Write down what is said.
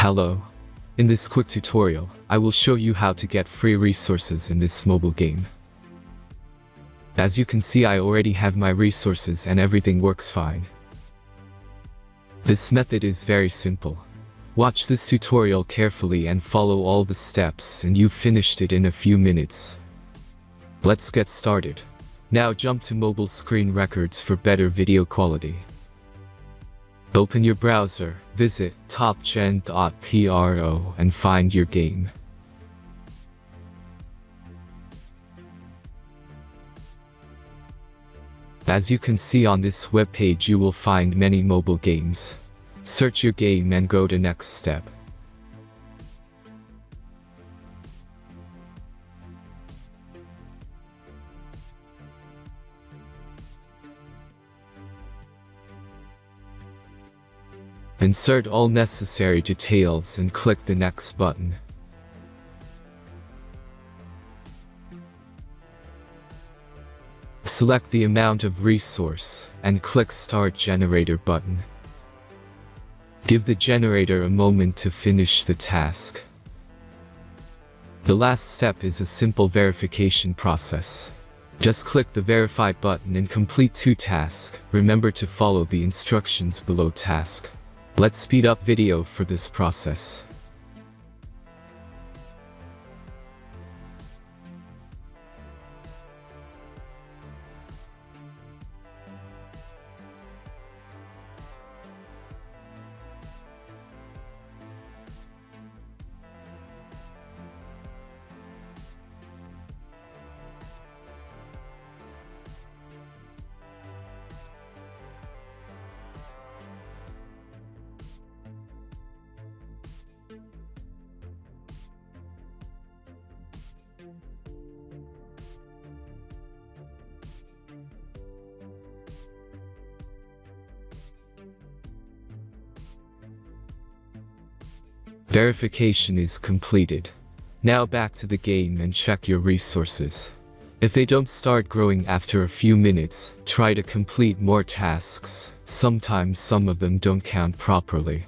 Hello. In this quick tutorial, I will show you how to get free resources in this mobile game. As you can see, I already have my resources and everything works fine. This method is very simple. Watch this tutorial carefully and follow all the steps and you've finished it in a few minutes. Let's get started. Now jump to mobile screen records for better video quality. Open your browser, visit topgen.pro and find your game. As you can see on this web page, you will find many mobile games. Search your game and go to next step. Insert all necessary details and click the next button. Select the amount of resource and click Start Generator button. Give the generator a moment to finish the task. The last step is a simple verification process. Just click the Verify button and complete 2 tasks. Remember to follow the instructions below task. Let's speed up video for this process. Verification is completed. Now back to the game and check your resources. If they don't start growing after a few minutes, try to complete more tasks. Sometimes some of them don't count properly.